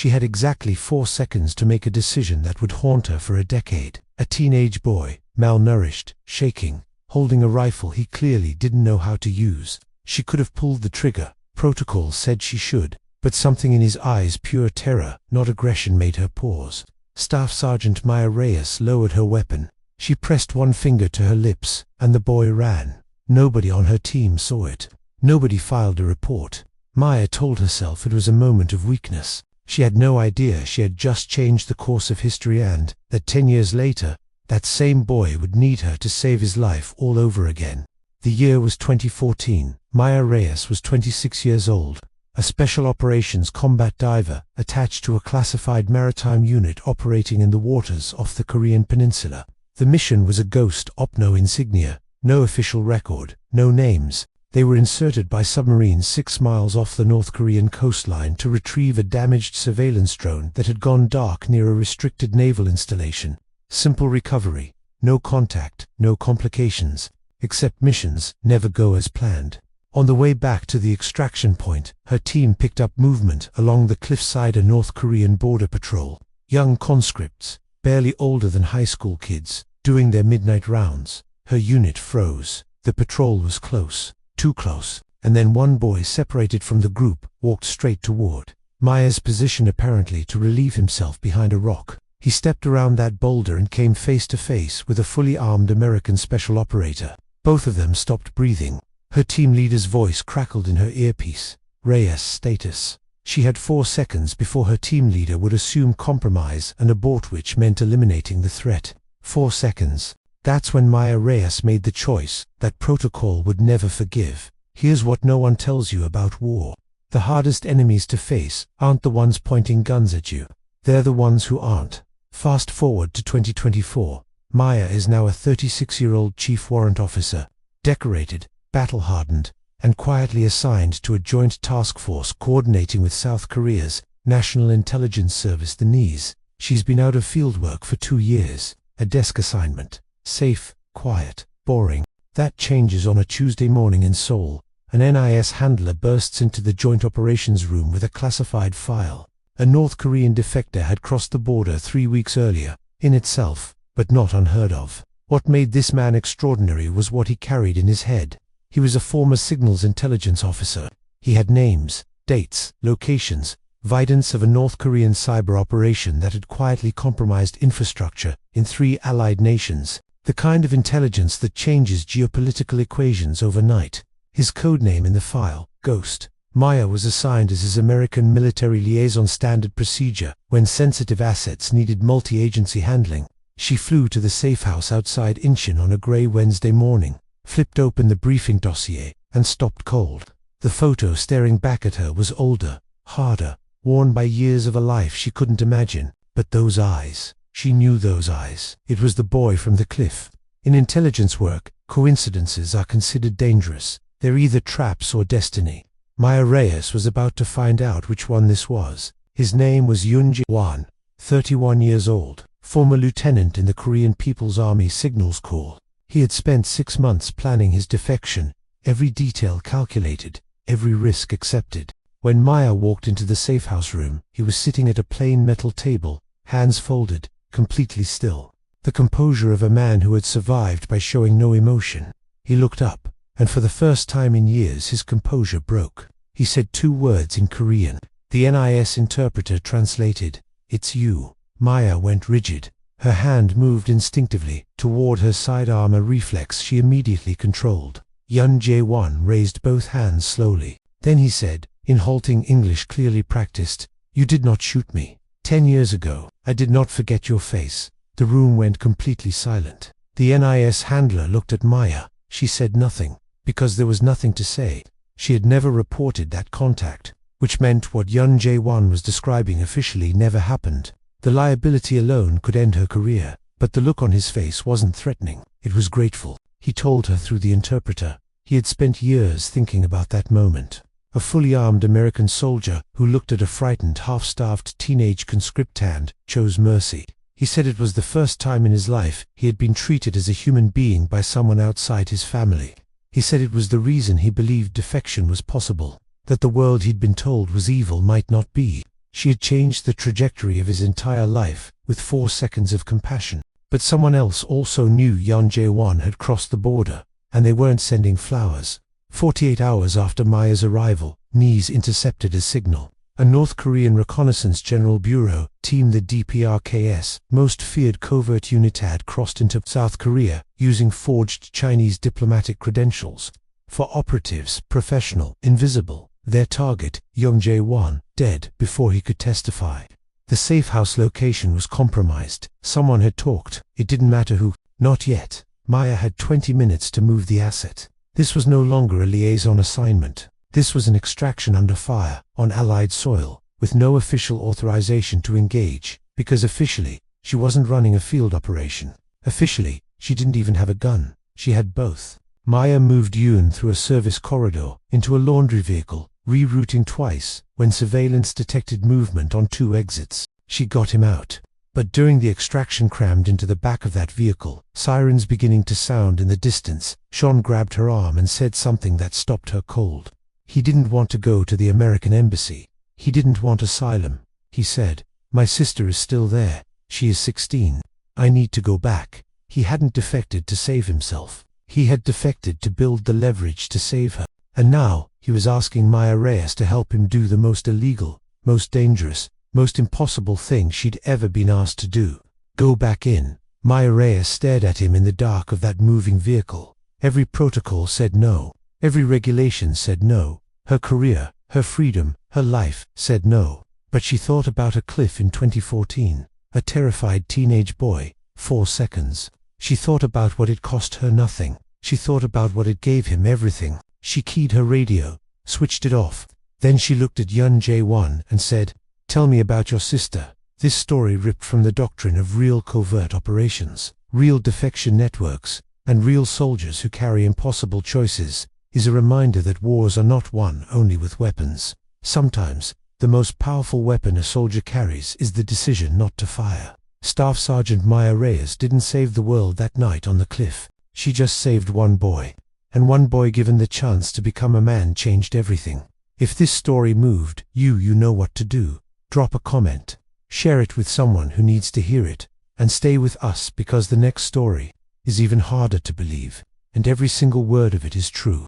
She had exactly 4 seconds to make a decision that would haunt her for a decade. A teenage boy, malnourished, shaking, holding a rifle he clearly didn't know how to use. She could have pulled the trigger. Protocol said she should, but something in his eyes, pure terror, not aggression, made her pause. Staff Sergeant Maya Reyes lowered her weapon. She pressed one finger to her lips, and the boy ran. Nobody on her team saw it. Nobody filed a report. Maya told herself it was a moment of weakness. She had no idea she had just changed the course of history, and that 10 years later, that same boy would need her to save his life all over again. The year was 2014. Maya Reyes was 26 years old, a special operations combat diver attached to a classified maritime unit operating in the waters off the Korean peninsula. The mission was a ghost op, no insignia, no official record, no names. They were inserted by submarines 6 miles off the North Korean coastline to retrieve a damaged surveillance drone that had gone dark near a restricted naval installation. Simple recovery, no contact, no complications, except missions never go as planned. On the way back to the extraction point, her team picked up movement along the cliffside. A North Korean border patrol, young conscripts, barely older than high school kids, doing their midnight rounds. Her unit froze. The patrol was close, too close, and then one boy separated from the group, walked straight toward Maya's position, apparently to relieve himself behind a rock. He stepped around that boulder and came face to face with a fully armed American special operator. Both of them stopped breathing. Her team leader's voice crackled in her earpiece. Reyes status. She had 4 seconds before her team leader would assume compromise and abort, which meant eliminating the threat. 4 seconds. That's when Maya Reyes made the choice that protocol would never forgive. Here's what no one tells you about war. The hardest enemies to face aren't the ones pointing guns at you. They're the ones who aren't. Fast forward to 2024. Maya is now a 36-year-old chief warrant officer, decorated, battle-hardened, and quietly assigned to a joint task force coordinating with South Korea's National Intelligence Service, the NIS. She's been out of fieldwork for 2 years, a desk assignment. Safe, quiet, boring. That changes on a Tuesday morning in Seoul. An NIS handler bursts into the joint operations room with a classified file. A North Korean defector had crossed the border 3 weeks earlier, in itself, but not unheard of. What made this man extraordinary was what he carried in his head. He was a former signals intelligence officer. He had names, dates, locations, evidence of a North Korean cyber operation that had quietly compromised infrastructure in 3 allied nations. The kind of intelligence that changes geopolitical equations overnight. His codename in the file, Ghost. Maya was assigned as his American military liaison. Standard procedure when sensitive assets needed multi-agency handling. She flew to the safe house outside Incheon on a grey Wednesday morning, flipped open the briefing dossier, and stopped cold. The photo staring back at her was older, harder, worn by years of a life she couldn't imagine. But those eyes, she knew those eyes. It was the boy from the cliff. In intelligence work, coincidences are considered dangerous. They're either traps or destiny. Maya Reyes was about to find out which one this was. His name was Yoon Jae-won, 31 years old, former lieutenant in the Korean People's Army Signals Corps. He had spent 6 months planning his defection, every detail calculated, every risk accepted. When Maya walked into the safe house room, he was sitting at a plain metal table, hands folded, completely still. The composure of a man who had survived by showing no emotion. He looked up, and for the first time in years his composure broke. He said 2 words in Korean. The NIS interpreter translated, "It's you." Maya went rigid. Her hand moved instinctively toward her sidearm, a reflex she immediately controlled. Yoon Jae-won raised both hands slowly. Then he said, in halting English clearly practiced, "You did not shoot me. 10 years ago, I did not forget your face." The room went completely silent. The NIS handler looked at Maya. She said nothing, because there was nothing to say. She had never reported that contact, which meant what Yoon Jae-won was describing officially never happened. The liability alone could end her career, but the look on his face wasn't threatening. It was grateful. He told her through the interpreter. He had spent years thinking about that moment. A fully armed American soldier who looked at a frightened, half-starved teenage conscript and chose mercy. He said it was the first time in his life he had been treated as a human being by someone outside his family. He said it was the reason he believed defection was possible, that the world he'd been told was evil might not be. She had changed the trajectory of his entire life with 4 seconds of compassion. But someone else also knew Yan Jae-won had crossed the border, and they weren't sending flowers. 48 hours after Maya's arrival, NIS intercepted a signal. A North Korean Reconnaissance General Bureau team, the DPRK's most feared covert unit, had crossed into South Korea using forged Chinese diplomatic credentials. For operatives, professional, invisible. Their target, Yan Jae-won, dead before he could testify. The safe house location was compromised. Someone had talked. It didn't matter who. Not yet. Maya had 20 minutes to move the asset. This was no longer a liaison assignment. This was an extraction under fire, on Allied soil, with no official authorization to engage, because officially, she wasn't running a field operation. Officially, she didn't even have a gun. She had both. Maya moved Yoon through a service corridor, into a laundry vehicle, rerouting twice. When surveillance detected movement on 2 exits, she got him out. But during the extraction, crammed into the back of that vehicle, sirens beginning to sound in the distance, Sean grabbed her arm and said something that stopped her cold. He didn't want to go to the American embassy. He didn't want asylum. He said, "My sister is still there. She is 16. I need to go back." He hadn't defected to save himself. He had defected to build the leverage to save her. And now, he was asking Maya Reyes to help him do the most illegal, most dangerous, most impossible thing she'd ever been asked to do. Go back in. Maya Reyes stared at him in the dark of that moving vehicle. Every protocol said no. Every regulation said no. Her career, her freedom, her life said no. But she thought about a cliff in 2014. A terrified teenage boy. 4 seconds. She thought about what it cost her nothing. She thought about what it gave him everything. She keyed her radio, switched it off. Then she looked at Yan Jae-won and said, "Tell me about your sister." This story, ripped from the doctrine of real covert operations, real defection networks, and real soldiers who carry impossible choices, is a reminder that wars are not won only with weapons. Sometimes, the most powerful weapon a soldier carries is the decision not to fire. Staff Sergeant Maya Reyes didn't save the world that night on the cliff. She just saved one boy. And one boy, given the chance to become a man, changed everything. If this story moved you, you know what to do. Drop a comment. Share it with someone who needs to hear it. And stay with us, because the next story is even harder to believe. And every single word of it is true.